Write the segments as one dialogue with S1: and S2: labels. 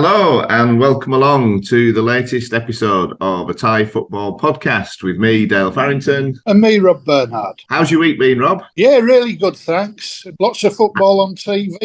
S1: Hello and welcome along to the latest episode of a Thai football podcast with me, Dale Farrington.
S2: And me, Rob Bernhard.
S1: How's your week been, Rob?
S2: Yeah, really good, thanks. Lots of football on TV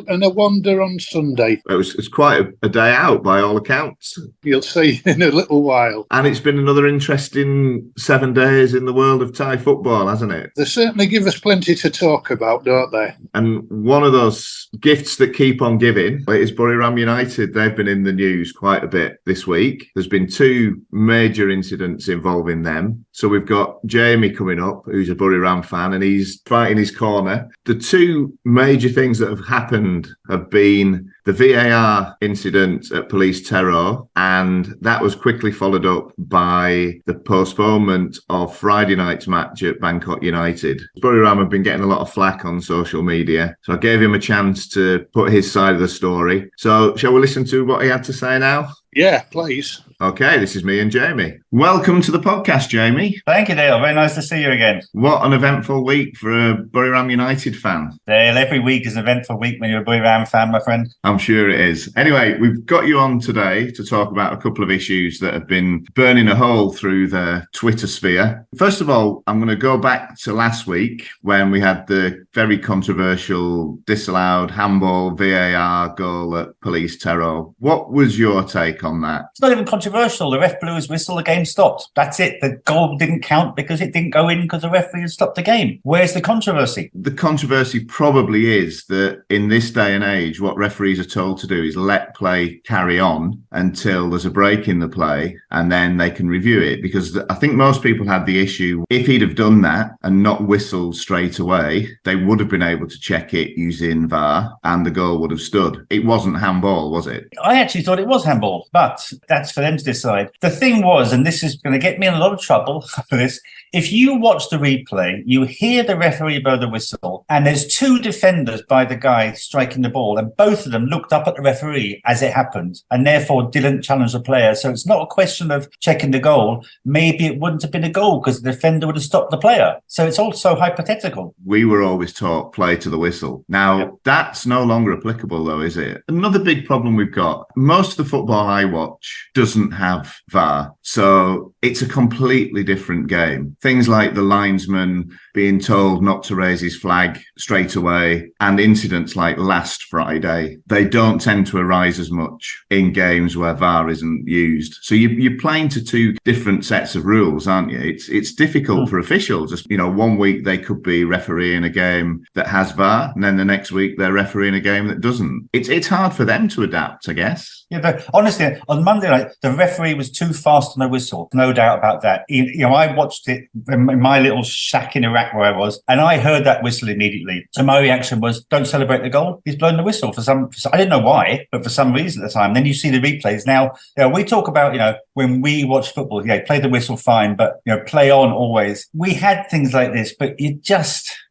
S2: and a wander on Sunday.
S1: It's quite a day out by all accounts.
S2: You'll see in a little while.
S1: And it's been another interesting 7 days in the world of Thai football, hasn't it?
S2: They certainly give us plenty to talk about, don't they?
S1: And one of those gifts that keep on giving is Buriram United. They've been in the news quite a bit this week. There's been two major incidents involving them. So we've got Jamie coming up, who's a Buriram fan, and he's fighting his corner. The two major things that have happened have been the VAR incident at Police Terror, and that was quickly followed up by the postponement of Friday night's match at Bangkok United. Buriram have been getting a lot of flack on social media, so I gave him a chance to put his side of the story. So shall we listen to what he had to say now?
S2: Yeah, please.
S1: Okay, this is me and Jamie. Welcome to the podcast, Jamie.
S3: Thank you, Dale. Very nice to see you again.
S1: What an eventful week for a Buriram United fan.
S3: Dale, every week is an eventful week when you're a Buriram fan, my friend.
S1: I'm sure it is. Anyway, we've got you on today to talk about a couple of issues that have been burning a hole through the Twitter sphere. First of all, I'm going to go back to last week when we had the very controversial disallowed handball VAR goal at Police Terror. What was your take on that?
S3: It's not even controversial. The ref blew his whistle, the game stopped. That's it. The goal didn't count because it didn't go in because the referee had stopped the game. Where's the controversy?
S1: The controversy probably is that in this day and age, what referees are told to do is let play carry on until there's a break in the play and then they can review it. Because I think most people had the issue, if he'd have done that and not whistled straight away, they would have been able to check it using VAR and the goal would have stood. It wasn't handball, was it?
S3: I actually thought it was handball, but that's for them to decide. The thing was, and this is going to get me in a lot of trouble for this, if you watch the replay, you hear the referee blow the whistle, and there's two defenders by the guy striking the ball, and both of them looked up at the referee as it happened, and therefore didn't challenge the player. So it's not a question of checking the goal. Maybe it wouldn't have been a goal because the defender would have stopped the player. So it's also hypothetical.
S1: We were always taught play to the whistle. Now, That's no longer applicable, though, is it? Another big problem we've got, most of the football I watch doesn't have VAR. So it's a completely different game. Things like the linesman being told not to raise his flag straight away and incidents like last Friday, they don't tend to arise as much in games where VAR isn't used. So you're playing to two different sets of rules, aren't you? It's difficult for officials. You know, 1 week they could be refereeing a game that has VAR and then the next week they're refereeing a game that doesn't. It's hard for them to adapt, I guess.
S3: Yeah, but honestly, on Monday night, the referee was too fast on the whistle. No doubt about that. You know, I watched it in my little shack in Iraq where I was, and I heard that whistle immediately. So my reaction was, don't celebrate the goal. He's blown the whistle for some, I didn't know why, but for some reason at the time. Then you see the replays. Now, we talk about, when we watch football, play the whistle fine, but, play on always. We had things like this, but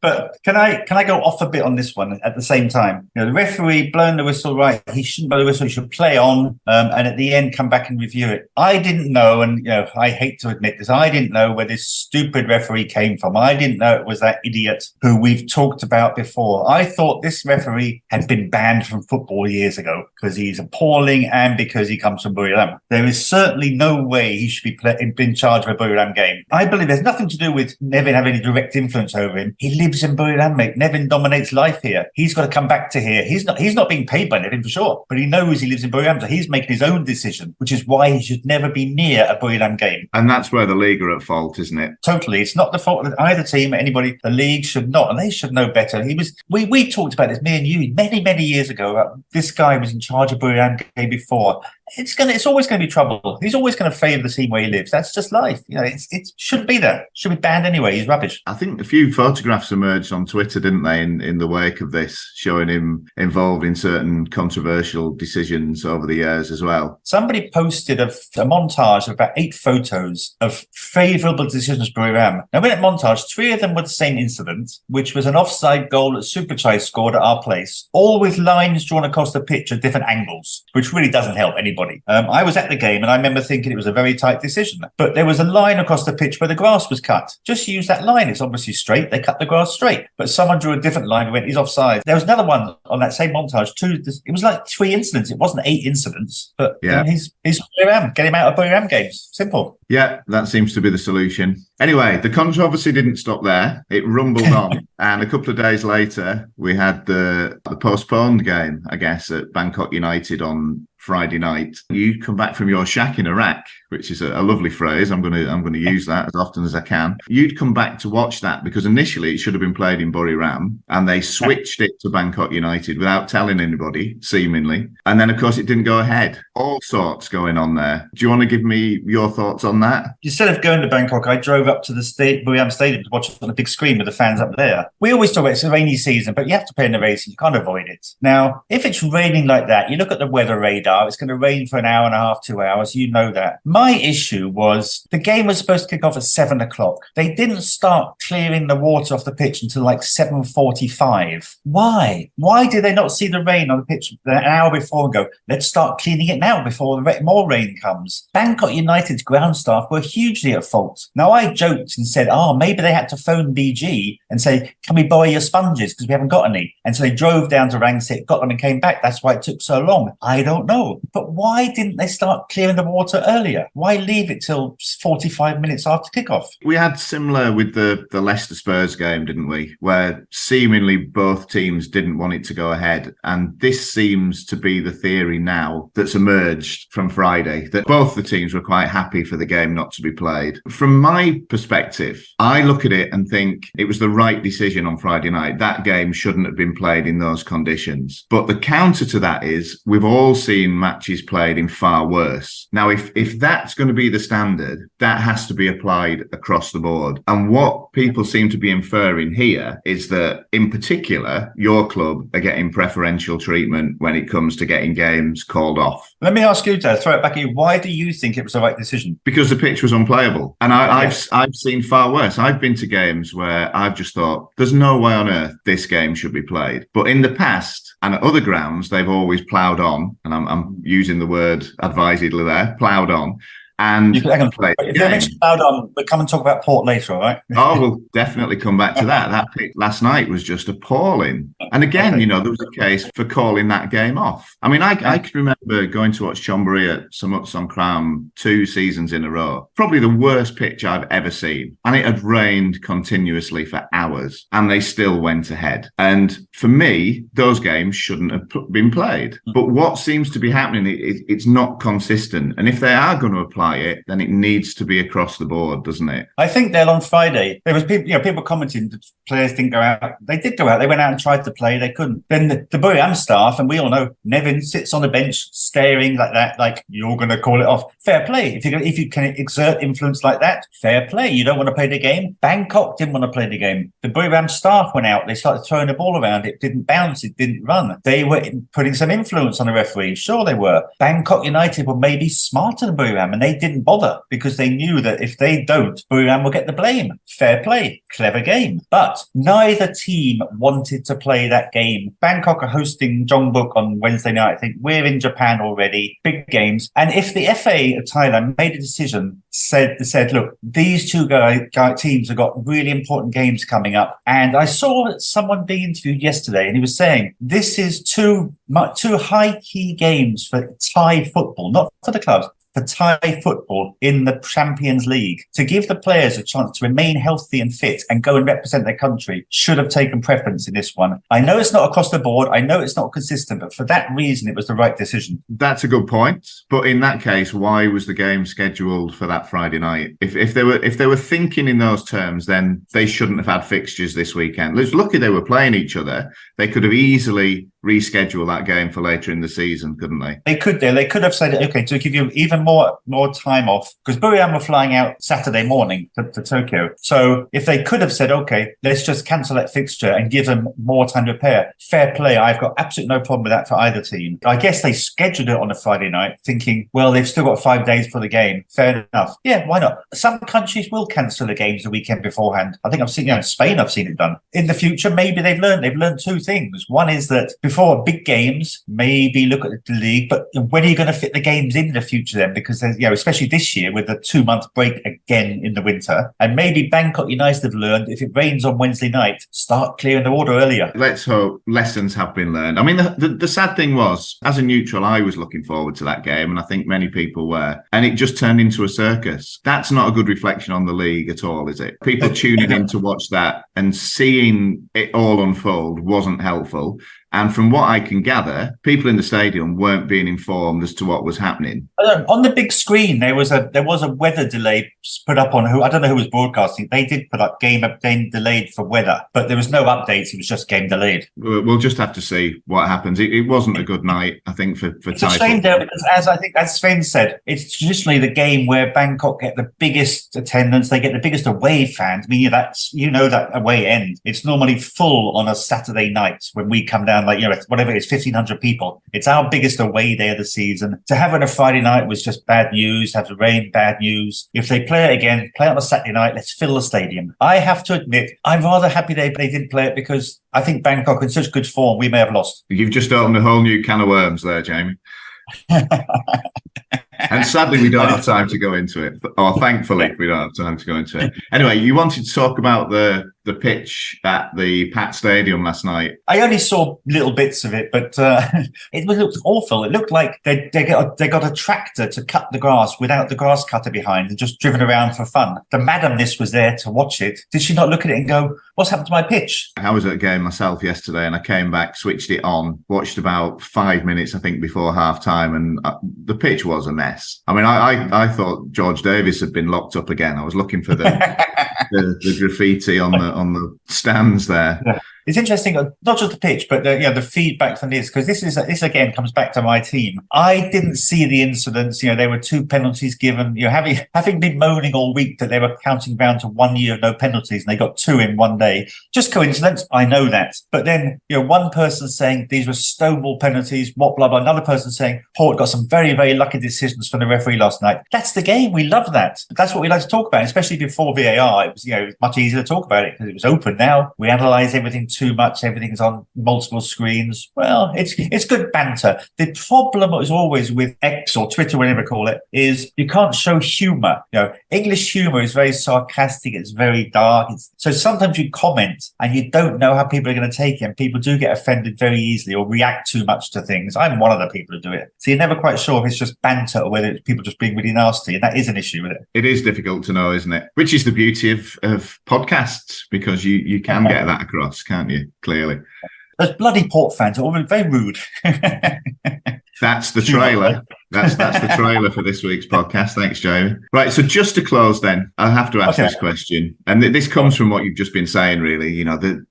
S3: but can I go off a bit on this one at the same time? The referee blowing the whistle, right? He shouldn't blow the whistle. He should play on, and at the end come back and review it. I didn't know, and I hate to admit this, I didn't know where this stupid referee came from. I didn't know it was that idiot who we've talked about before. I thought this referee had been banned from football years ago because he's appalling and because he comes from Buriram. There is certainly no way he should be in charge of a Buriram game. I believe there's nothing to do with Nevin having any direct influence over him. He lives in Buriram, mate. Nevin dominates life here. He's got to come back to here. He's not being paid by Nevin for sure, but he knows he lives in Buriram, so he's making his own decision, which is why he should never be near a Buriram game.
S1: And that's where the league are at fault, isn't it?
S3: Totally. It's not the fault of either team or anybody. The league should not, and they should know better. We talked about this, me and you, many, many years ago. This guy was in charge of Buriram game before. It's always going to be trouble. He's always going to favour the team where he lives. That's just life. It shouldn't be there. Should be banned anyway. He's rubbish.
S1: I think a few photographs emerged on Twitter, didn't they, in the wake of this, showing him involved in certain controversial decisions over the years as well.
S3: Somebody posted a montage of about 8 photos of favourable decisions for Buriram. Now, in that montage, 3 of them were the same incident, which was an offside goal that Superchai scored at our place, all with lines drawn across the pitch at different angles, which really doesn't help anybody. anybody. I was at the game and I remember thinking it was a very tight decision. But there was a line across the pitch where the grass was cut. Just use that line. It's obviously straight. They cut the grass straight. But someone drew a different line and went, he's offside. There was another one on that same montage. It was like 3 incidents. It wasn't 8 incidents. But he's Buriram. Get him out of Buriram games. Simple.
S1: Yeah, that seems to be the solution. Anyway, the controversy didn't stop there. It rumbled on. And a couple of days later, we had the postponed game, I guess, at Bangkok United on Friday night. You'd come back from your shack in Iraq, which is a lovely phrase. I'm going to use that as often as I can. You'd come back to watch that because initially it should have been played in Buriram and they switched it to Bangkok United without telling anybody, seemingly. And then, of course, it didn't go ahead. All sorts going on there. Do you want to give me your thoughts on that?
S3: Instead of going to Bangkok, I drove up to the Buriram Stadium to watch it on a big screen with the fans up there. We always talk about it's a rainy season, but you have to play in the rain season. You can't avoid it. Now, if it's raining like that, you look at the weather radar, it's going to rain for an hour and a half, 2 hours. You know that. My issue was the game was supposed to kick off at 7 o'clock. They didn't start clearing the water off the pitch until like 7:45. Why? Why did they not see the rain on the pitch an hour before and go, let's start cleaning it now before more rain comes? Bangkok United's ground staff were hugely at fault. Now, I joked and said, maybe they had to phone BG and say, can we borrow your sponges because we haven't got any? And so they drove down to Rangsit, got them and came back. That's why it took so long. I don't know. But why didn't they start clearing the water earlier? Why leave it till 45 minutes after kickoff?
S1: We had similar with the Leicester Spurs game, didn't we? Where seemingly both teams didn't want it to go ahead. And this seems to be the theory now that's emerged from Friday, that both the teams were quite happy for the game not to be played. From my perspective, I look at it and think it was the right decision on Friday night. That game shouldn't have been played in those conditions. But the counter to that is we've all seen matches played in far worse. Now, if that's going to be the standard, that has to be applied across the board. And what people seem to be inferring here is that, in particular, your club are getting preferential treatment when it comes to getting games called off.
S3: Let me ask you, Dad, throw it back at you. Why do you think it was the right decision?
S1: Because the pitch was unplayable. And I've seen far worse. I've been to games where I've just thought, there's no way on earth this game should be played. But in the past, and at other grounds, they've always ploughed on, and I'm using the word advisedly there, ploughed on. And
S3: if you mention loud on, we'll come and talk about Port later, all right?
S1: Oh, we'll definitely come back to that. That pick last night was just appalling. And again, there was a case for calling that game off. I mean, I can remember going to watch Chonburi at Samut Songkram 2 seasons in a row. Probably the worst pitch I've ever seen. And it had rained continuously for hours. And they still went ahead. And for me, those games shouldn't have been played. But what seems to be happening, it's not consistent. And if they are going to apply it, then it needs to be across the board, doesn't it?
S3: I think on Friday there was people commenting that players didn't go out. They did go out. They went out and tried to play. They couldn't. Then the Buriram staff, and we all know Nevin sits on the bench staring like that, like you're going to call it off. Fair play. If you can exert influence like that, fair play. You don't want to play the game. Bangkok didn't want to play the game. The Buriram staff went out. They started throwing the ball around. It didn't bounce. It didn't run. They were putting some influence on the referee. Sure, they were. Bangkok United were maybe smarter than Buriram, and they didn't bother because they knew that if they don't, Buriram will get the blame. Fair play. Clever game. But neither team wanted to play that game. Bangkok are hosting Jeonbuk on Wednesday night. I think we're in Japan already. Big games. And if the FA of Thailand made a decision, said, look, these two teams have got really important games coming up. And I saw someone being interviewed yesterday and he was saying, this is two high key games for Thai football, not for the clubs, for Thai football in the Champions League. To give the players a chance to remain healthy and fit and go and represent their country should have taken preference in this one. I know it's not across the board. I know it's not consistent, but for that reason, it was the right decision.
S1: That's a good point. But in that case, why was the game scheduled for that Friday night? If they were thinking in those terms, then they shouldn't have had fixtures this weekend. It's lucky they were playing each other. They could have easily rescheduled that game for later in the season, couldn't they?
S3: They could have said, okay, to give you even more time off, because Buriram were flying out Saturday morning to Tokyo. So if they could have said, okay, let's just cancel that fixture and give them more time to prepare, fair play. I've got absolutely no problem with that for either team. I guess they scheduled it on a Friday night thinking, well, they've still got 5 days for the game. Fair enough. Yeah, why not? Some countries will cancel the games the weekend beforehand. I think I've seen, in Spain, I've seen it done. In the future, maybe they've learned 2 things. One is that before big games, maybe look at the league, but when are you going to fit the games in the future then? Because there's, especially this year with the 2-month break again in the winter, and maybe Bangkok United have learned if it rains on Wednesday night, start clearing the water earlier.
S1: Let's hope lessons have been learned. I mean, the sad thing was, as a neutral, I was looking forward to that game, and I think many people were, and it just turned into a circus. That's not a good reflection on the league at all, is it? People tuning in to watch that and seeing it all unfold wasn't helpful. And from what I can gather, people in the stadium weren't being informed as to what was happening.
S3: On the big screen, there was a weather delay put up on I don't know who was broadcasting. They did put up game delayed for weather, but there was no updates. It was just game delayed.
S1: We'll just have to see what happens. It wasn't a good night, I think, for
S3: It's a shame though, because as Sven said, it's traditionally the game where Bangkok get the biggest attendance. They get the biggest away fans. I mean, that away end. It's normally full on a Saturday night when we come down. Like, whatever it is, 1,500 people. It's our biggest away day of the season. To have it on a Friday night was just bad news. Have the rain, bad news. If they play it again, play it on a Saturday night, let's fill the stadium. I have to admit, I'm rather happy they didn't play it because I think Bangkok in such good form, we may have lost.
S1: You've just opened a whole new can of worms there, Jamie. And sadly, we don't have time to go into it. Or thankfully, we don't have time to go into it. Anyway, you wanted to talk about the pitch at the Pat Stadium last night.
S3: I only saw little bits of it, but it looked awful. It looked like they got a tractor to cut the grass without the grass cutter behind and just driven around for fun. The madamness was there to watch it. Did she not look at it and go, what's happened to my pitch?
S1: I was at a game myself yesterday and I came back, switched it on, watched about 5 minutes, I think, before half time, and the pitch was a mess. I mean, I thought George Davis had been locked up again. I was looking for the graffiti on the stands there.
S3: Yeah. It's interesting, not just the pitch, but the feedback from this, because this again comes back to my team. I didn't see the incidents. There were 2 penalties given. Having been moaning all week that they were counting down to 1 year of no penalties, and they got 2 in one day. Just coincidence, I know that. But then, one person saying these were stonewall penalties, what blah blah. Another person saying Port got some very very lucky decisions from the referee last night. That's the game. We love that. That's what we like to talk about, especially before VAR. It was much easier to talk about it because it was open. Now we analyse everything too much. Everything's on multiple screens. Well, it's good banter. The problem is always with X or Twitter, whatever you call it, is you can't show humour. English humour is very sarcastic. It's very dark. So sometimes you comment and you don't know how people are going to take it, and people do get offended very easily or react too much to things. I'm one of the people who do it. So you're never quite sure if it's just banter or whether it's people just being really nasty, and that is an issue with it. It
S1: is difficult to know, isn't it? Which is the beauty of podcasts, because you can get that across, can't you? Clearly.
S3: Those bloody Port fans are all very rude.
S1: That's the trailer. That's the trailer for this week's podcast. Thanks, Jamie. Right, so just to close then, I'll have to ask this question. And this comes from what you've just been saying, really.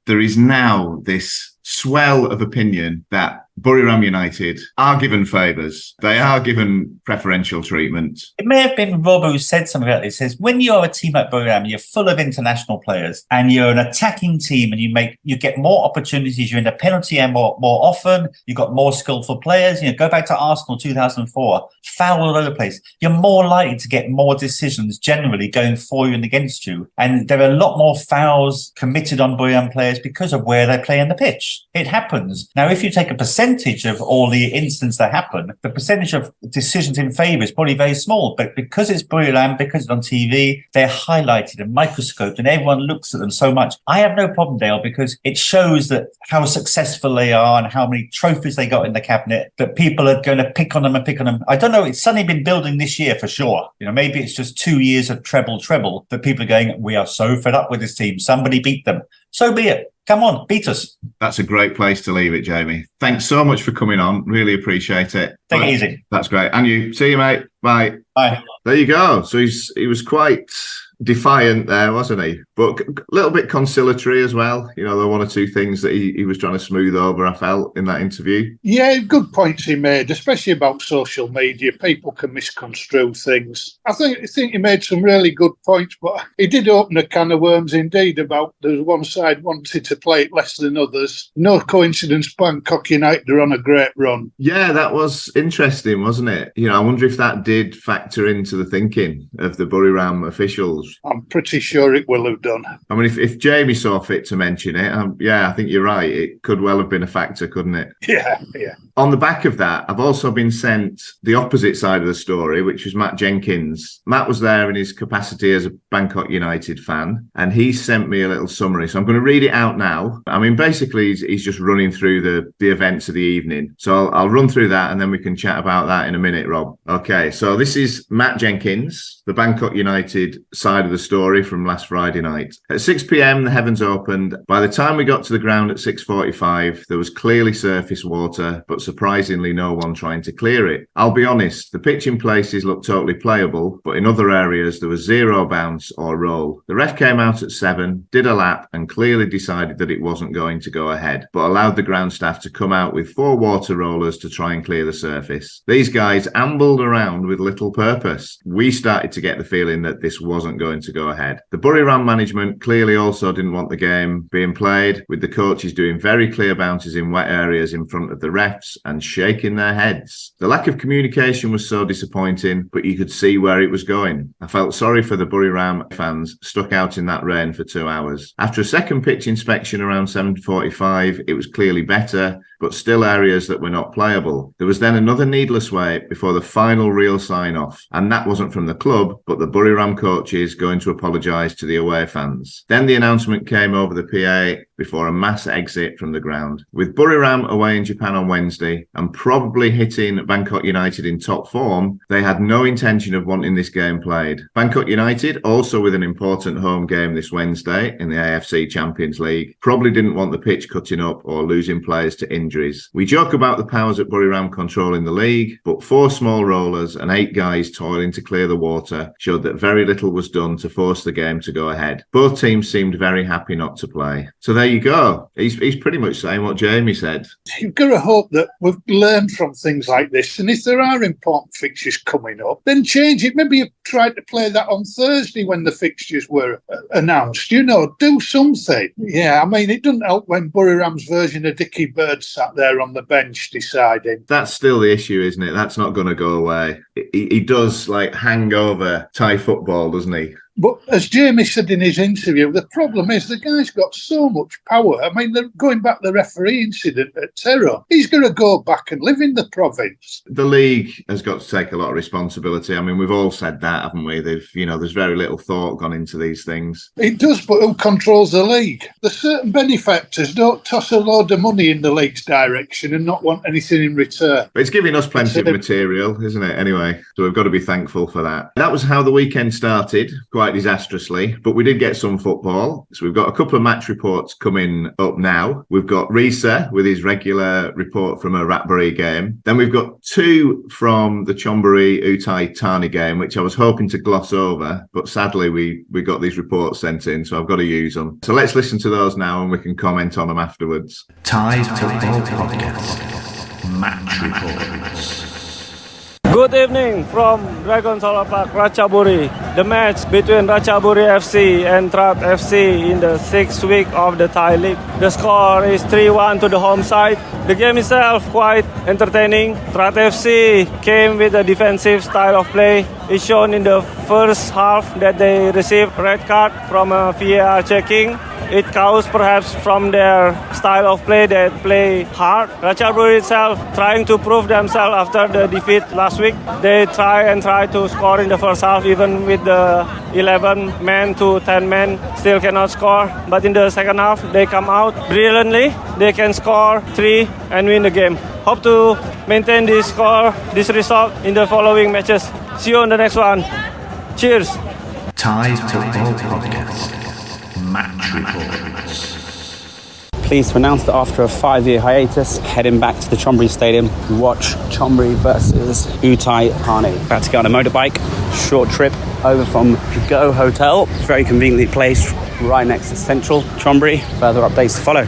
S1: There is now this swell of opinion that Buriram United are given favours. They are given preferential treatment.
S3: It may have been Rob who said something about this. It says, when you're a team like Buriram, you're full of international players and you're an attacking team and you get more opportunities. You're in the penalty area more often. You've got more skillful players. Go back to Arsenal 2004, foul all over the place. You're more likely to get more decisions generally going for you and against you. And there are a lot more fouls committed on Buriram players because of where they play on the pitch. It happens. Now, if you take a percentage of all the incidents that happen, the percentage of decisions in favour is probably very small. But because it's Buriram, because it's on TV, they're highlighted and microscoped and everyone looks at them so much. I have no problem, Dale, because it shows that how successful they are and how many trophies they got in the cabinet, that people are going to pick on them and pick on them. I don't know. It's suddenly been building this year for sure. Maybe it's just 2 years of treble that people are going, we are so fed up with this team. Somebody beat them. So be it. Come on, beat us.
S1: That's a great place to leave it, Jamie. Thanks so much for coming on. Really appreciate it.
S3: Take it easy.
S1: That's great. And you. See you, mate. Bye.
S3: Bye.
S1: There you go. So he was quite defiant there, wasn't he? But a little bit conciliatory as well. There were 1 or 2 things that he was trying to smooth over, I felt, in that interview.
S2: Yeah, good points he made, especially about social media. People can misconstrue things. I think he made some really good points, but he did open a can of worms indeed about there's one side wanted to play it less than others. No coincidence, Bangkok United are on a great run.
S1: Yeah, that was interesting, wasn't it? I wonder if that did factor into the thinking of the Buriram officials.
S2: I'm pretty sure it will have done. done.
S1: I mean, if Jamie saw fit to mention it, yeah, I think you're right. It could well have been a factor, couldn't it?
S2: Yeah.
S1: On the back of that, I've also been sent the opposite side of the story, which was Matt Jenkins. Matt was there in his capacity as a Bangkok United fan, and he sent me a little summary. So I'm going to read it out now. I mean, basically, he's just running through the events of the evening. So I'll run through that, and then we can chat about that in a minute, Rob. Okay, so this is Matt Jenkins, the Bangkok United side of the story from last Friday night. At 6 p.m, the heavens opened. By the time we got to the ground at 6:45, there was clearly surface water, but surprisingly no one trying to clear it. I'll be honest, the pitch in places looked totally playable, but in other areas there was zero bounce or roll. The ref came out at 7, did a lap, and clearly decided that it wasn't going to go ahead, but allowed the ground staff to come out with 4 water rollers to try and clear the surface. These guys ambled around with little purpose. We started to get the feeling that this wasn't going to go ahead. The Buriram management clearly also didn't want the game being played, with the coaches doing very clear bounces in wet areas in front of the refs and shaking their heads. The lack of communication was so disappointing, but you could see where it was going. I felt sorry for the Buriram fans stuck out in that rain for 2 hours. After a second pitch inspection around 7:45, it was clearly better, but still areas that were not playable. There was then another needless wait before the final real sign-off, and that wasn't from the club, but the Buriram coaches going to apologise to the away fans. Then the announcement came over the PA before a mass exit from the ground. With Buriram away in Japan on Wednesday and probably hitting Bangkok United in top form, they had no intention of wanting this game played. Bangkok United, also with an important home game this Wednesday in the AFC Champions League, probably didn't want the pitch cutting up or losing players to injuries. We joke about the powers at Buriram controlling the league, but 4 small rollers and 8 guys toiling to clear the water showed that very little was done to force the game to go ahead. Both teams seemed very happy not to play. So there you go. He's pretty much saying what Jamie said.
S2: You've got to hope that we've learned from things like this, and if there are important fixtures coming up, then change it. Maybe you tried to play that on Thursday when the fixtures were announced. Do something. Yeah, I mean, it doesn't help when Buriram's version of Dickie Bird sat there on the bench deciding.
S1: That's still the issue, isn't it? That's not going to go away. He does hang over Thai football, doesn't he?
S2: But as Jamie said in his interview, the problem is the guy's got so much power. I mean, they're going back to the referee incident at Terror. He's going to go back and live in the province.
S1: The league has got to take a lot of responsibility. I mean, we've all said that, haven't we? There's very little thought gone into these things.
S2: It does, but who controls the league? There's certain benefactors don't toss a load of money in the league's direction and not want anything in return.
S1: But it's giving us plenty of material, isn't it? Anyway, so we've got to be thankful for that. That was how the weekend started. Quite disastrously, but we did get some football. So we've got a couple of match reports coming up now. We've got Riza with his regular report from a Ratchaburi game. Then we've got 2 from the Chonburi Uthai Thani game, which I was hoping to gloss over, but sadly we got these reports sent in, so I've got to use them. So let's listen to those now and we can comment on them afterwards.
S4: Thai Football Podcast Match Reports.
S5: Good evening from Dragon Solar Park, Ratchaburi. The match between Ratchaburi FC and Trat FC in the 6th week of the Thai League. The score is 3-1 to the home side. The game itself quite entertaining. Trat FC came with a defensive style of play. It's shown in the first half that they received red card from a VAR checking. It comes perhaps from their style of play that play hard. Ratchaburi itself trying to prove themselves after the defeat last week. They try to score in the first half, even with the 11 men to 10 men, still cannot score. But in the second half, they come out brilliantly. They can score 3 and win the game. Hope to maintain this score, this result in the following matches. See you on the next one. Cheers.
S4: Thai Football Podcast Match Reports.
S6: Pleased to announce that after a 5-year hiatus, heading back to the Chonburi Stadium to watch Chonburi versus Uthai Thani. About to get on a motorbike, short trip over from Go Hotel, very conveniently placed right next to Central Chonburi. Further updates to follow.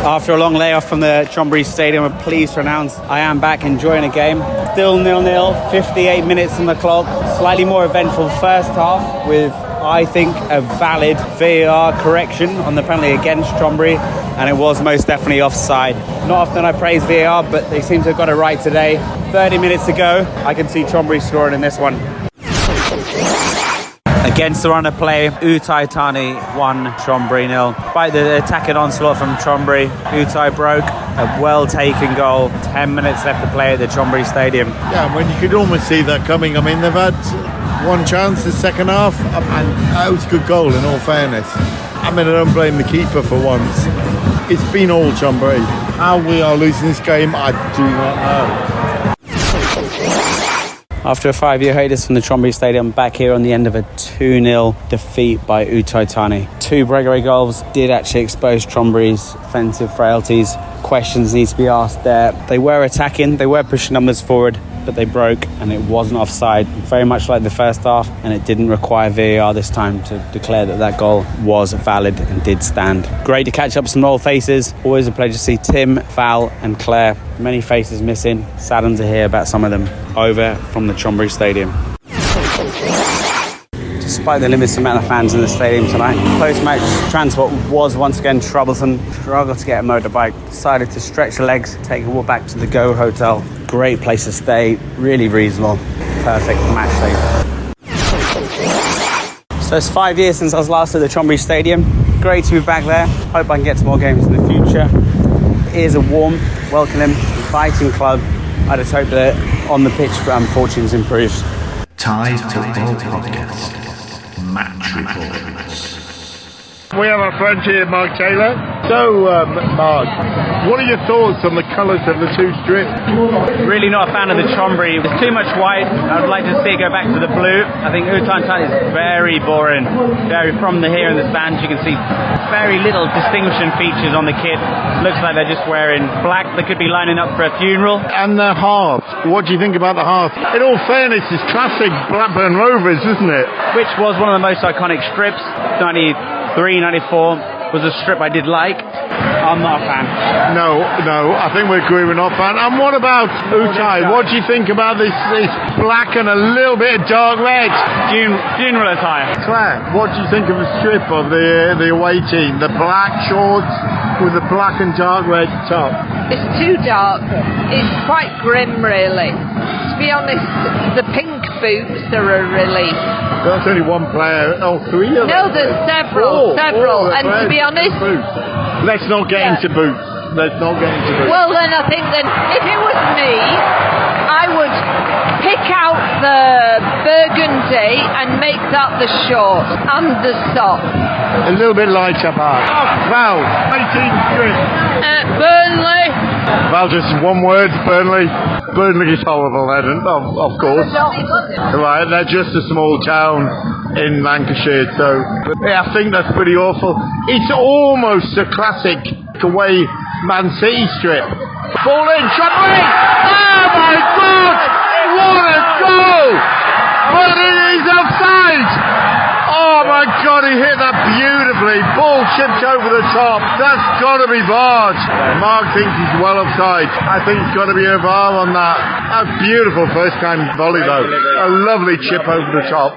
S6: After a long layoff from the Chonburi Stadium, I'm pleased to announce I am back enjoying a game. Still 0-0, 58 minutes on the clock. Slightly more eventful first half with, I think, a valid VAR correction on the penalty against Chonburi, and it was most definitely offside. Not often I praise VAR, but they seem to have got it right today. 30 minutes to go. I can see Chonburi scoring in this one. Against the run of play, Uthai Thani 1, Chonburi 0. Despite the attacking onslaught from Chonburi, Uthai broke a well-taken goal. 10 minutes left to play at the Chonburi Stadium.
S7: Yeah, when you could almost see that coming. I mean, they've had one chance the second half, and that was a good goal, in all fairness. I mean, I don't blame the keeper for once. It's been all Chonburi. How we are losing this game, I do not know.
S6: After a 5-year hiatus from the Chonburi Stadium, back here on the end of a 2-0 defeat by Uthai Thani. 2 breakaway goals did actually expose Chonburi's offensive frailties. Questions need to be asked there. They were attacking, they were pushing numbers forward, but they broke and it wasn't offside. Very much like the first half, and it didn't require VAR this time to declare that goal was valid and did stand. Great to catch up with some old faces. Always a pleasure to see Tim, Val and Clare. Many faces missing. Saddened to hear about some of them. Over from the Chonburi Stadium. Despite the limited amount of fans in the stadium tonight, post-match transport was once again troublesome. Struggled to get a motorbike. Decided to stretch the legs, take a walk back to the Go Hotel. Great place to stay, really reasonable. Perfect match day. So it's 5 years since I was last at the Chonburi Stadium. Great to be back there. Hope I can get to more games in the future. It is a warm, welcoming, inviting club. I just hope that on the pitch fortunes improve.
S4: Ties Football Podcast. Match reports.
S7: We have our friend here, Mark Taylor. So, Mark, what are your thoughts on the colours of the 2 strips?
S6: Really not a fan of the Chonburi. There's too much white. I would like to see it go back to the blue. I think Uthai Thani is very boring. From here in the stands, you can see very little distinguishing features on the kit. Looks like they're just wearing black. They could be lining up for a funeral.
S7: And the heart. What do you think about the heart? In all fairness, it's classic Blackburn Rovers, isn't it?
S6: Which was one of the most iconic strips. 93, 94 was a strip I did like. I'm not a fan.
S7: No, I think we agree we're not a fan. And what about Uthai? What do you think about this black and a little bit of dark red?
S6: Funeral attire.
S7: Claire, what do you think of the strip of the away team? The black shorts with the black and dark red top.
S8: It's too dark. It's quite grim, really. To be honest, the pink boots are a relief.
S7: That's only one player. Oh, 3 of them?
S8: No, there's several. And to be honest...
S7: Let's not get into boots.
S8: Well, then I think if it was me, I would pick out the burgundy and make that the shorts and the socks.
S7: A little bit lighter, Mark. Val, 18 strip.
S8: Burnley.
S7: Val, just one word, Burnley. Burnley is horrible, Eden, of course. Right, they're just a small town in Lancashire, so yeah, I think that's pretty awful. It's almost a classic away Man City strip. Ball in, Chonburi! Oh my God! What a goal! But it is offside! Oh my God, he hit that beautifully. Ball chipped over the top. That's got to be barred. Mark thinks he's well offside. I think it's got to be a VAR on that. That's beautiful first time volley though. A lovely chip over the top.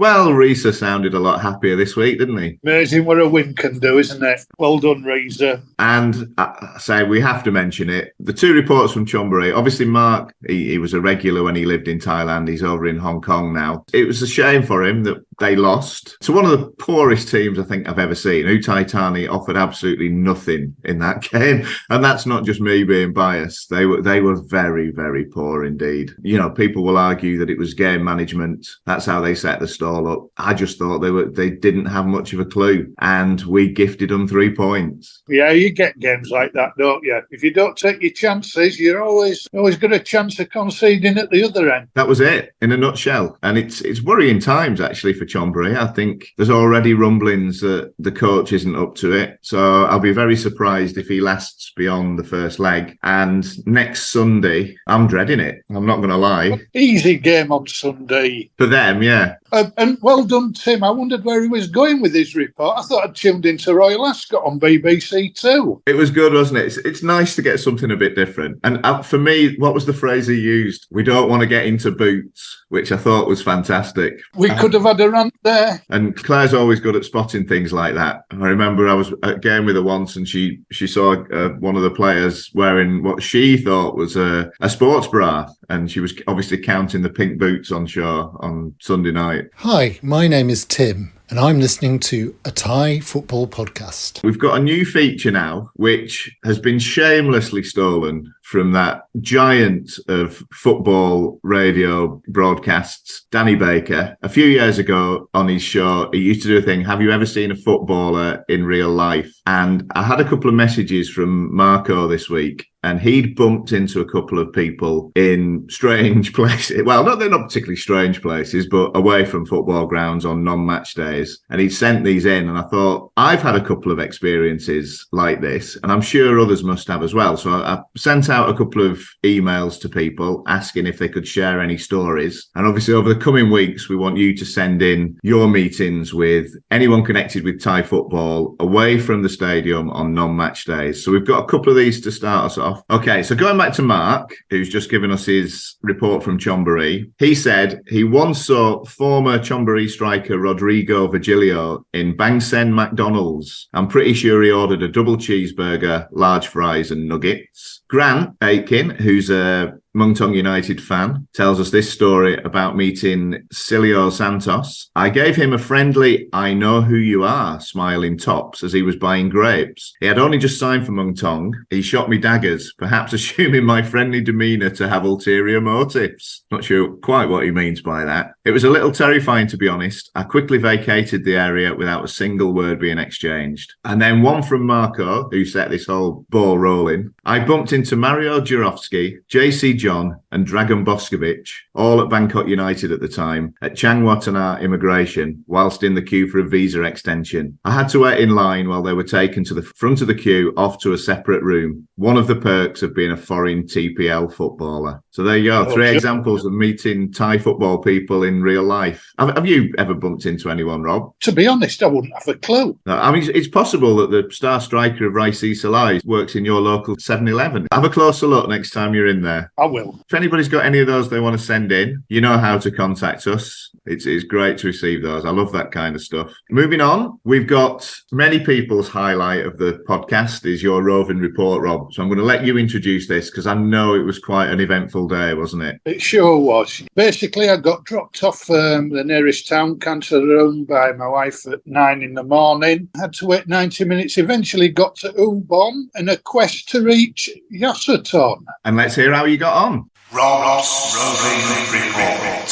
S1: Well, Riza sounded a lot happier this week, didn't he?
S2: Amazing what a win can do, isn't it? Well done, Riza.
S1: And I say we have to mention it. The 2 reports from Chonburi. Obviously, Mark, he was a regular when he lived in Thailand. He's over in Hong Kong now. It was a shame for him that they lost to one of the poorest teams I think I've ever seen. Uthai Thani offered absolutely nothing in that game. And that's not just me being biased. They were very, very poor indeed. You know, people will argue that it was game management. That's how they set the stall up. I just thought they didn't have much of a clue, and we gifted them 3 points.
S2: Yeah, you get games like that, don't you? If you don't take your chances, you're always got a chance of conceding at the other end.
S1: That was it in a nutshell. And it's worrying times actually for Chonburi. I think there's already rumblings that the coach isn't up to it. So I'll be very surprised if he lasts beyond the first leg. And next Sunday, I'm dreading it. I'm not going to lie.
S2: Easy game on Sunday.
S1: For them, yeah.
S2: And well done, Tim. I wondered where he was going with his report. I thought I'd tuned into Royal Ascot on BBC Two.
S1: It was good, wasn't it? It's nice to get something a bit different. And for me, what was the phrase he used? We don't want to get into boots, which I thought was fantastic.
S2: We could have had a rant there.
S1: And Claire's always good at spotting things like that. I remember I was at a game with her once and she saw one of the players wearing what she thought was a sports bra. And she was obviously counting the pink boots on shore on Sunday night. mate?
S9: Hi, my name is Tim, and I'm listening to a Thai football podcast.
S1: We've got a new feature now, which has been shamelessly stolen from that giant of football radio broadcasts, Danny Baker. A few years ago on his show, he used to do a thing, have you ever seen a footballer in real life? And I had a couple of messages from Marco this week, and he'd bumped into a couple of people in strange places. Well, they're not particularly strange places, but away from football grounds on non-match days. And he'd sent these in, and I thought, I've had a couple of experiences like this, and I'm sure others must have as well. So I sent out a couple of emails to people asking if they could share any stories. And obviously, over the coming weeks, we want you to send in your meetings with anyone connected with Thai football away from the stadium on non-match days. So we've got a couple of these to start us off. Okay, so going back to Mark, who's just given us his report from Chonburi, he said he once saw former Chonburi striker Rodrigo Virgilio in Bang Sen McDonald's. I'm pretty sure he ordered a double cheeseburger, large fries and nuggets. Grant Aiken, who's a Bangkok United fan, tells us this story about meeting Silio Santos. I gave him a friendly, I know who you are, smiling tops as he was buying grapes. He had only just signed for Muangthong. He shot me daggers, perhaps assuming my friendly demeanour to have ulterior motives. Not sure quite what he means by that. It was a little terrifying, to be honest. I quickly vacated the area without a single word being exchanged. And then one from Marco, who set this whole ball rolling. I bumped into Mario Jurovsky, JC John and Dragan Boskovic, all at Bangkok United at the time, at Changwatana Immigration, whilst in the queue for a visa extension. I had to wait in line while they were taken to the front of the queue off to a separate room. One of the perks of being a foreign TPL footballer. So there you go, three examples of meeting Thai football people in real life. Have you ever bumped into anyone, Rob?
S2: To be honest, I wouldn't have a clue.
S1: No, I mean, it's possible that the star striker of Riza Salai works in your local 7-Eleven. Have a closer look next time you're in there.
S2: I will.
S1: If anybody's got any of those they want to send in, you know how to contact us. It's great to receive those. I love that kind of stuff. Moving on, we've got many people's highlight of the podcast is your roving report, Rob. So I'm going to let you introduce this because I know it was quite an eventful day, wasn't it?
S2: It sure was. Basically, I got dropped off the nearest town cancer room by my wife at 9 a.m. Had to wait 90 minutes. Eventually got to Ubon and a quest to reach Yasothon.
S1: And let's hear how you got on.
S4: Rob's roving report.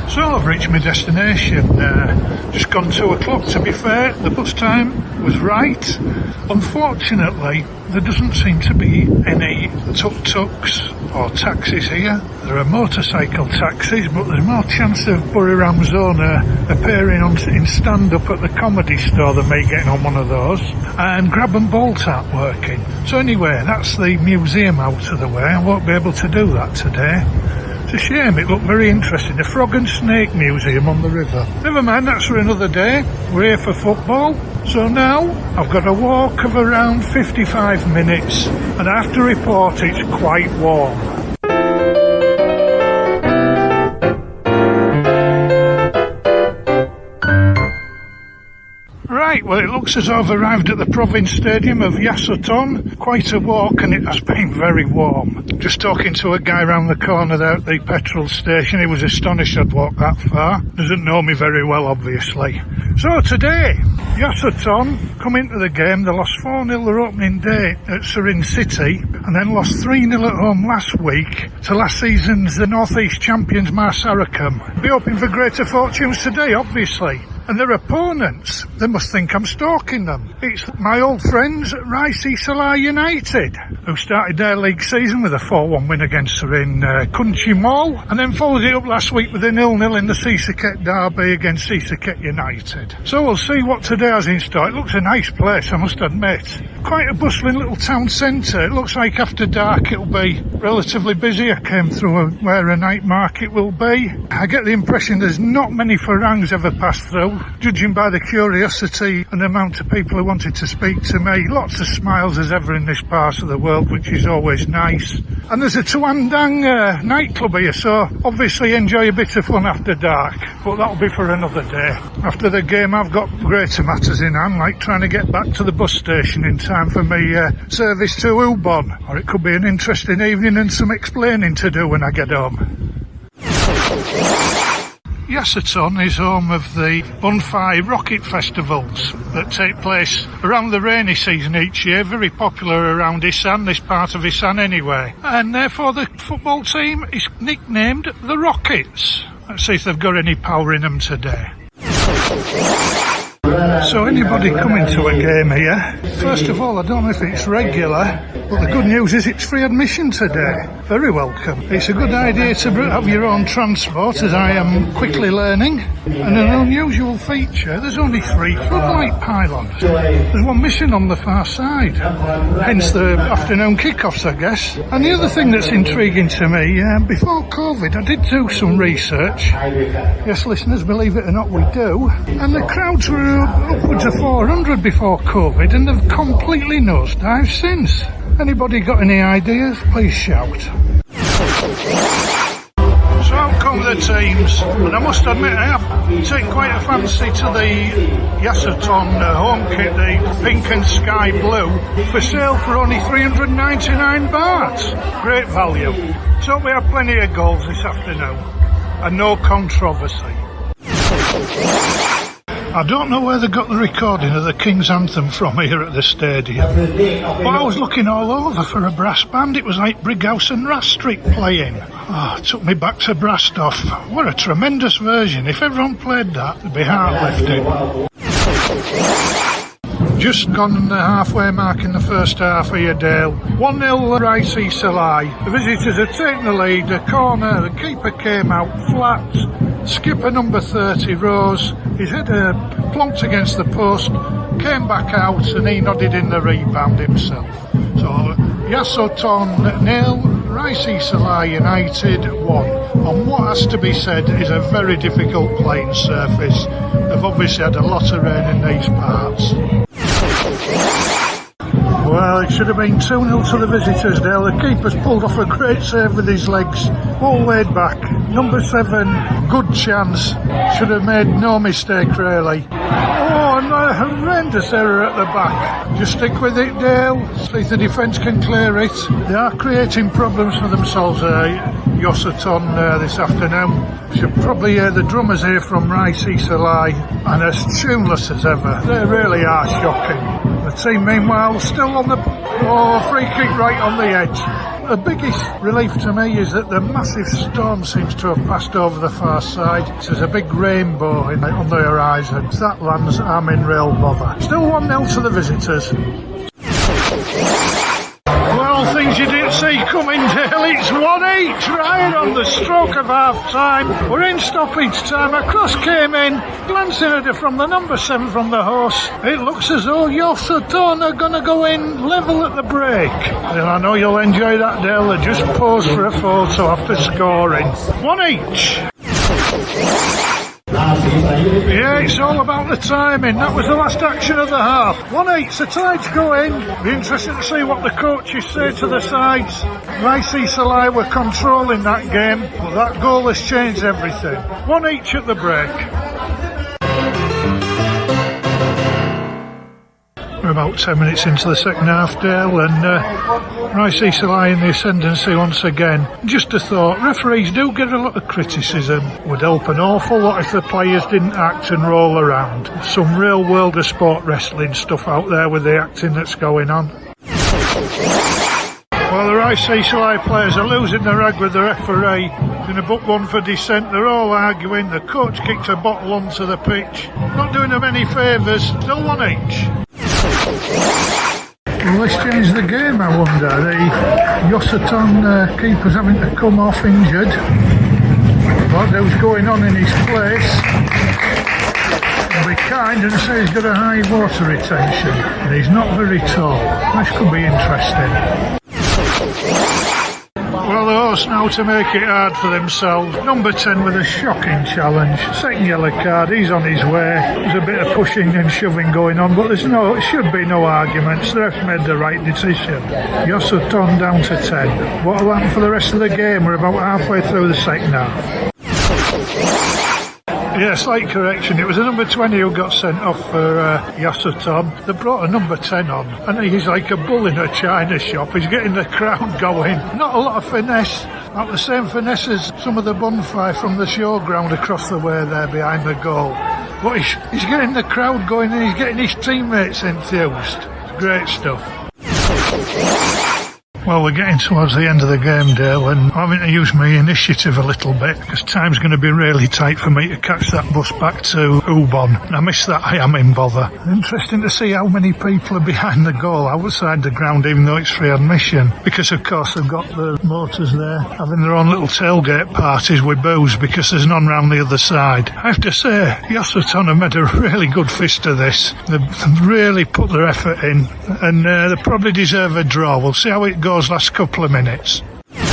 S10: So I've reached my destination, just gone 2 o'clock to be fair, the bus time was right. Unfortunately, there doesn't seem to be any tuk-tuks or taxis here. There are motorcycle taxis, but there's more chance of Buriram Zona appearing in stand-up at the comedy store than me getting on one of those. And grab and bolt aren't working. So anyway, that's the museum out of the way. I won't be able to do that today. It's a shame, it looked very interesting. The Frog and Snake Museum on the river. Never mind, that's for another day. We're here for football. So now, I've got a walk of around 55 minutes, and I have to report it's quite warm. Right, well, it looks as though I've arrived at the province stadium of Yasothon. Quite a walk, and it has been very warm. Just talking to a guy round the corner there at the petrol station. He was astonished I'd walked that far. Doesn't know me very well, obviously. So today, Yasothon come into the game. They lost 4-0 their opening day at Surin City, and then lost 3-0 at home last week to last season's the North East champions Marsaracum. Be hoping for greater fortunes today, obviously. And their opponents, they must think I'm stalking them. It's my old friends at Riza Salai United, who started their league season with a 4-1 win against Surin Kunchi Mall, and then followed it up last week with a 0-0 in the Sisaket derby against Sisaket United. So we'll see what today has in store. It looks a nice place, I must admit. Quite a bustling little town centre. It looks like after dark it'll be relatively busy. I came through where a night market will be. I get the impression there's not many Farangs ever pass through, judging by the curiosity and the amount of people who wanted to speak to me. Lots of smiles as ever in this part of the world, which is always nice. And there's a Tuandang nightclub here, so obviously enjoy a bit of fun after dark, but that'll be for another day. After the game I've got greater matters in hand, like trying to get back to the bus station in time for me service to Ubon, or it could be an interesting evening and some explaining to do when I get home. Yasothon is home of the Uthai rocket festivals that take place around the rainy season each year, very popular around Isan, this part of Isan anyway. And therefore the football team is nicknamed the Rockets. Let's see if they've got any power in them today. So anybody coming to a game here, first of all, I don't know if it's regular, but the good news is it's free admission today. Very welcome. It's a good idea to have your own transport, as I am quickly learning. And an unusual feature, there's only 3 floodlight pylons. There's one missing on the far side, hence the afternoon kickoffs, I guess. And the other thing that's intriguing to me, before COVID, I did do some research. Yes, listeners, believe it or not, we do. And the crowds were upwards of 400 before COVID, and they've completely nosedived since. Anybody got any ideas? Please shout. So out come the teams, and I must admit I have taken quite a fancy to the Yasothon home kit, the pink and sky blue, for sale for only 399 baht. Great value. So we have plenty of goals this afternoon, and no controversy. I don't know where they got the recording of the King's Anthem from here at the stadium, but I was looking all over for a brass band. It was like Brighouse and Rastrick playing. Oh, it took me back to Brastoff. What a tremendous version. If everyone played that, it'd be heart-lifting. Just gone the halfway mark in the first half here, Dale. 1-0 Riza Salai. The visitors have taken the lead. The corner, the keeper came out flat. Skipper number 30, Rose, his header plonked against the post, came back out, and he nodded in the rebound himself. So Yasothon 0, Riza Salai United 1. On what has to be said is a very difficult playing surface. They've obviously had a lot of rain in these parts. Well, it should have been 2-0 to the visitors, Dale. The keeper's pulled off a great save with his legs, all laid back. Number 7, good chance. Should have made no mistake, really. Oh, and a horrendous error at the back. Just stick with it, Dale. See if the defence can clear it. They are creating problems for themselves, Yasothon, this afternoon. Should probably hear the drummers here from Riza Salai, and as tuneless as ever. They really are shocking. The team, meanwhile, still on the free kick right on the edge. The biggest relief to me is that the massive storm seems to have passed over the far side. There's a big rainbow on the horizon. If that lands, I'm in real bother. Still 1-0 to the visitors. Well, things you didn't see coming, Dale. It's 1 each, right on the stroke of half-time. We're in stoppage time. A cross came in, glancing at it from the number 7 from the horse. It looks as though Yasothon are going to go in level at the break. And I know you'll enjoy that, Dale. They just posed for a photo after scoring. 1 each. Yeah, it's all about the timing. That was the last action of the half. 1-8, the tide's going. Be interesting to see what the coaches say to the sides. Riza Salai were controlling that game, but that goal has changed everything. 1 each at the break. We're about 10 minutes into the second half, Dale, and Riza Salai in the ascendancy once again. Just a thought, referees do get a lot of criticism. Would help an awful lot if the players didn't act and roll around. Some real world of sport wrestling stuff out there with the acting that's going on. Well, the Riza Salai players are losing their rag with the referee. Going to book one for dissent. They're all arguing. The coach kicked a bottle onto the pitch. Not doing them any favours. Still 1 each. Well, this changed the game, I wonder. The Yasothon keeper's having to come off injured. What was going on in his place? I'll be kind and say he's got a high water retention, and he's not very tall. This could be interesting. Well, the hosts now to make it hard for themselves. Number 10 with a shocking challenge. Second yellow card, he's on his way. There's a bit of pushing and shoving going on, but it should be no arguments. The ref's made the right decision. Yasothon down to 10. What'll happen for the rest of the game? We're about halfway through the second half. Yeah, slight correction. It was a number 20 who got sent off for Yasothon. They brought a number 10 on, and he's like a bull in a china shop. He's getting the crowd going. Not a lot of finesse, About the same finesse as some of the bonfire from the showground across the way there behind the goal. But he's getting the crowd going and he's getting his teammates enthused. Great stuff. Well, we're getting towards the end of the game, Dale, and I'm having to use my initiative a little bit because time's going to be really tight for me to catch that bus back to Ubon. And I miss that I am in bother. Interesting to see how many people are behind the goal outside the ground, even though it's free admission. Because, of course, they've got the motors there having their own little tailgate parties with booze because there's none round the other side. I have to say, Yasothon have made a really good fist of this. They've really put their effort in and they probably deserve a draw. We'll see how it goes last couple of minutes. Dale,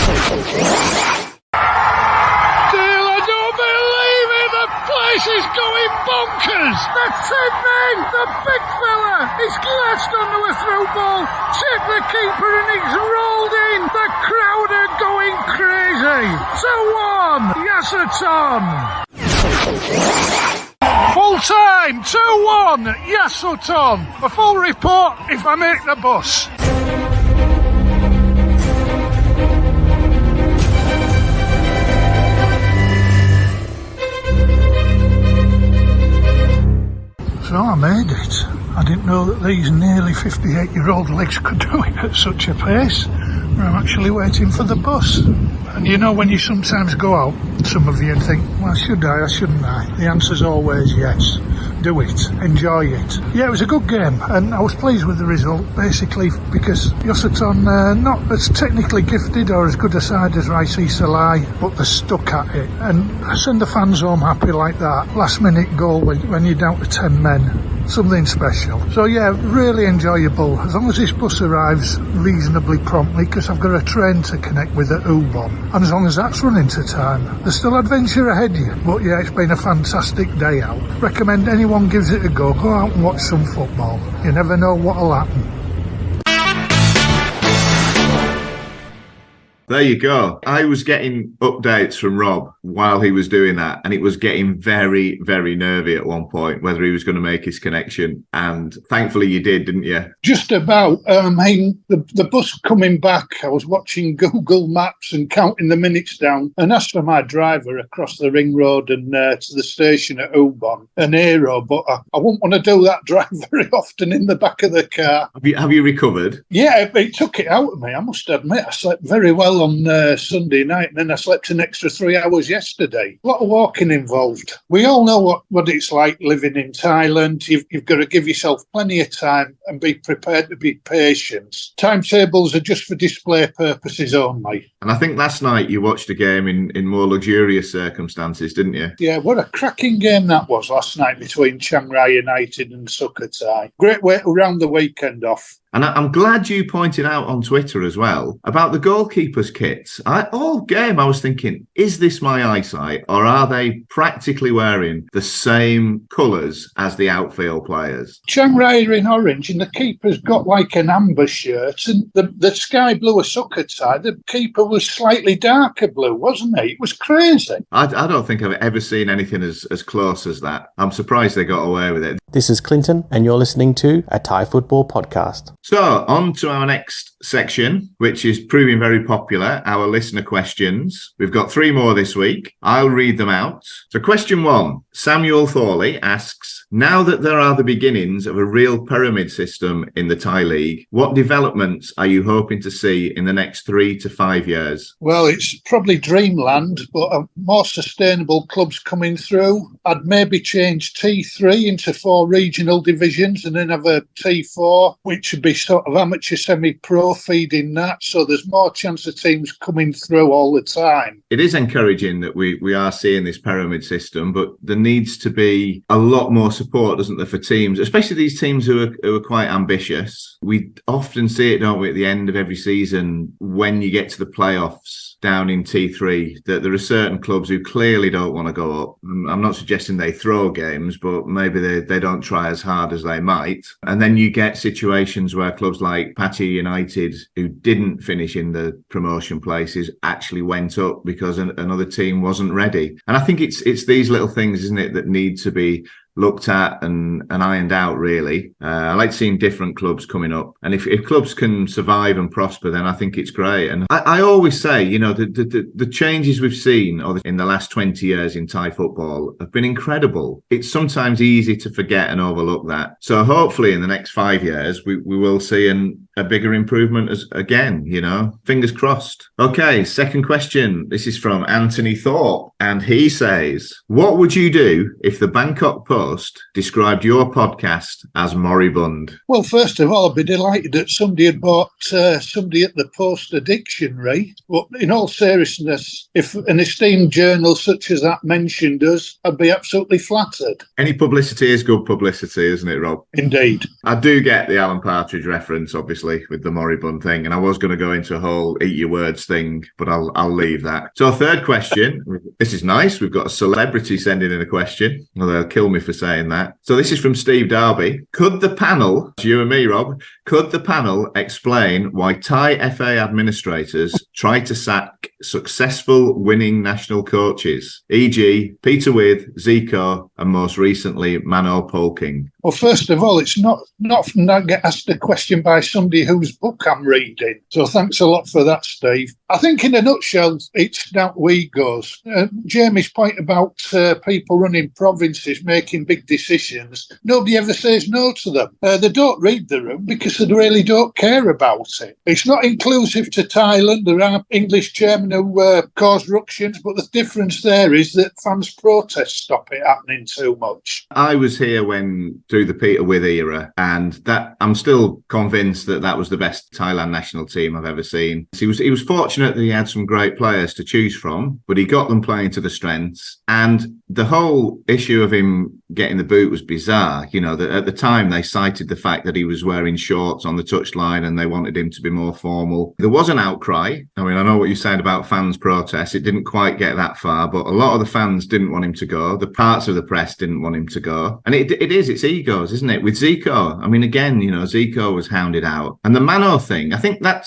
S10: I don't believe it! The place is going bonkers! The Tipping! The big fella! He's glanced onto a through ball, tipped the keeper and he's rolled in! The crowd are going crazy! 2-1! Yasothon! Full time! 2-1! Yasothon! A full report if I make the bus. So I made it. I didn't know that these nearly 58-year-old legs could do it at such a pace. I'm actually waiting for the bus. And you know when you sometimes go out, some of you, and think, well, should I or shouldn't I? The answer's always yes. Do it. Enjoy it. Yeah, it was a good game, and I was pleased with the result, basically, because Yasothon, not as technically gifted or as good a side as Riza Salai, but they're stuck at it. And I send the fans home happy like that. Last-minute goal when you're down to 10 men. Something special. So yeah, really enjoyable. As long as this bus arrives reasonably promptly, because I've got a train to connect with at Ubon. And as long as that's running to time, there's still adventure ahead of you. But yeah, it's been a fantastic day out. Recommend anyone gives it a go. Go out and watch some football. You never know what'll happen.
S1: There you go. I was getting updates from Rob while he was doing that, and it was getting very, very nervy at one point, whether he was going to make his connection. And thankfully you did, didn't you?
S2: Just about. The bus coming back, I was watching Google Maps and counting the minutes down and asked for my driver across the ring road and to the station at Ubon, an Aero, but I wouldn't want to do that drive very often in the back of the car.
S1: Have you recovered?
S2: Yeah, it took it out of me, I must admit. I slept very well on Sunday night, and then I slept an extra 3 hours yesterday. A lot of walking involved. We all know what it's like living in Thailand. You've got to give yourself plenty of time and be prepared to be patient. Timetables are just for display purposes only.
S1: And I think last night you watched a game in more luxurious circumstances, didn't you?
S2: Yeah, what a cracking game that was last night between Chiang Rai United and Sukhothai. Great way to round the weekend off.
S1: And I'm glad you pointed out on Twitter as well about the goalkeepers' kits. All game I was thinking, is this my eyesight, or are they practically wearing the same colours as the outfield players?
S2: Chiang Rai are in orange and the keeper's got like an amber shirt, and the sky blue of Sukhothai, the keeper was slightly darker blue, wasn't he? It was crazy.
S1: I don't think I've ever seen anything as close as that. I'm surprised they got away with it.
S11: This is Clinton, and you're listening to a Thai football podcast.
S1: So, on to our next section, which is proving very popular, our listener questions. We've got 3 more this week. I'll read them out. So, question 1, Samuel Thorley asks, now that there are the beginnings of a real pyramid system in the Thai League, what developments are you hoping to see in the next 3 to 5 years?
S2: Well, it's probably dreamland, but more sustainable clubs coming through. I'd maybe change T3 into 4 regional divisions and then have a T4, which would be sort of amateur semi-pro feeding that, so there's more chance of teams coming through all the time.
S1: It is encouraging that we are seeing this pyramid system, but there needs to be a lot more support, doesn't there, for teams, especially these teams who are quite ambitious. We often see it, don't we, at the end of every season when you get to the playoffs down in T3, that there are certain clubs who clearly don't want to go up. I'm not suggesting they throw games, but maybe they don't try as hard as they might. And then you get situations where clubs like Pattaya United, who didn't finish in the promotion places, actually went up because another team wasn't ready. And I think it's these little things, isn't it, that need to be looked at and ironed out, really. I like seeing different clubs coming up. And if clubs can survive and prosper, then I think it's great. And I always say, you know, the changes we've seen in the last 20 years in Thai football have been incredible. It's sometimes easy to forget and overlook that. So hopefully in the next 5 years, we will see a bigger improvement again, you know, fingers crossed. Okay, second question. This is from Anthony Thorpe, and he says, what would you do if the Bangkok Post described your podcast as moribund?
S2: Well, first of all, I'd be delighted that somebody had bought somebody at the Post a dictionary. But in all seriousness, if an esteemed journal such as that mentioned us, I'd be absolutely flattered.
S1: Any publicity is good publicity, isn't it, Rob?
S2: Indeed.
S1: I do get the Alan Partridge reference, obviously, with the moribund thing, and I was going to go into a whole eat your words thing, but I'll leave that. So third question. This is nice. We've got a celebrity sending in a question, although they'll kill me for saying that. So this is from Steve Darby. Could the panel, you and me, Rob, could the panel explain why Thai FA administrators try to sack successful winning national coaches, e.g. Peter With, Zico, and most recently Mano Polking?
S2: Well, first of all, it's not often I get asked a question by somebody whose book I'm reading. So thanks a lot for that, Steve. I think in a nutshell, it's down to egos. Jamie's point about people running provinces making big decisions, nobody ever says no to them. They don't read the room because they really don't care about it. It's not inclusive to Thailand. There are English chairmen who cause ructions, but the difference there is that fans' protests stop it happening too much.
S1: I was here through the Peter With era, and that I'm still convinced that was the best Thailand national team I've ever seen. He was fortunate that he had some great players to choose from, but he got them playing to the strengths. And the whole issue of him getting the boot was bizarre. You know, that at the time they cited the fact that he was wearing shorts on the touchline and they wanted him to be more formal. There was an outcry. I mean, I know what you're saying about fans' protests. It didn't quite get that far, but a lot of the fans didn't want him to go. The parts of the press didn't want him to go. And it's egos, isn't it? With Zico, I mean, again, you know, Zico was hounded out. And the Mano thing, I think that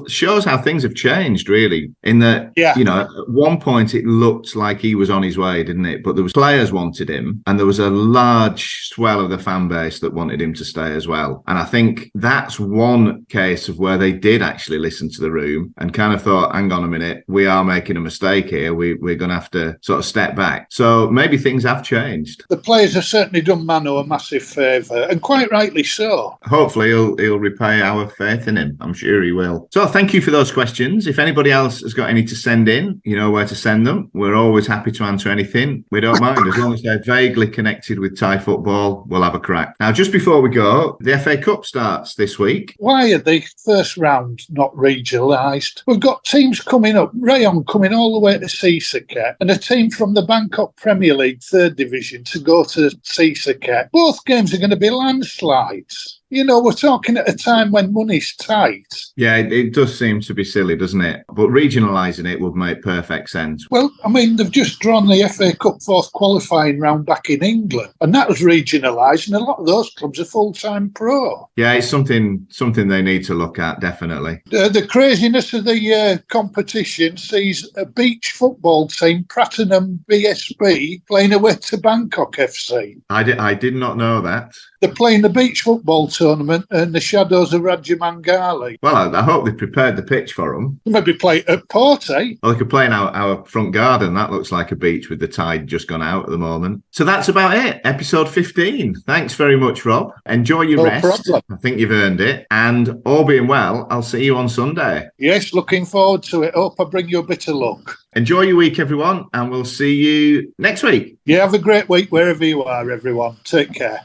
S1: shows how things have changed, really. In that, you know, at one point it looked like he was on his way, didn't it? But there was players wanted him, and there was a large swell of the fan base that wanted him to stay as well. And I think that's one case of where they did actually listen to the room and kind of thought, hang on a minute, we are making a mistake here. We're going to have to sort of step back. So maybe things have changed.
S2: The players have certainly done Mano a massive favour, and quite rightly so.
S1: Hopefully he'll repay our faith in him. I'm sure he will. So thank you for those questions. If anybody else has got any to send in, you know where to send them. We're always happy to answer anything. We don't mind. As long as they're vaguely connected with Thai football, we'll have a crack. Now, just before we go, the FA Cup starts this week.
S2: Why are the first round not regionalised? We've got teams coming up, Rayon coming all the way to Sisaket, and a team from the Bangkok Premier League 3rd Division to go to Sisaket. Both games are going to be landslides. You know, we're talking at a time when money's tight.
S1: Yeah, it does seem to be silly, doesn't it? But regionalising it would make perfect sense.
S2: Well, I mean, they've just drawn the FA Cup 4th qualifying round back in England, and that was regionalised, and a lot of those clubs are full-time pro.
S1: Yeah, it's something they need to look at, definitely.
S2: The craziness of the competition sees a beach football team, Pratunam BSB, playing away to Bangkok FC.
S1: I did not know that.
S2: They're playing the beach football tournament in the shadows of Ratchaburi.
S1: Well, I hope they prepared the pitch for them.
S2: They maybe play at Port, eh?
S1: Well, they could play in our front garden. That looks like a beach with the tide just gone out at the moment. So that's about it. Episode 15. Thanks very much, Rob. Enjoy your rest. Problem. I think you've earned it. And all being well, I'll see you on Sunday.
S2: Yes, looking forward to it. Hope I bring you a bit of luck.
S1: Enjoy your week, everyone, and we'll see you next week.
S2: Yeah, have a great week wherever you are, everyone. Take care.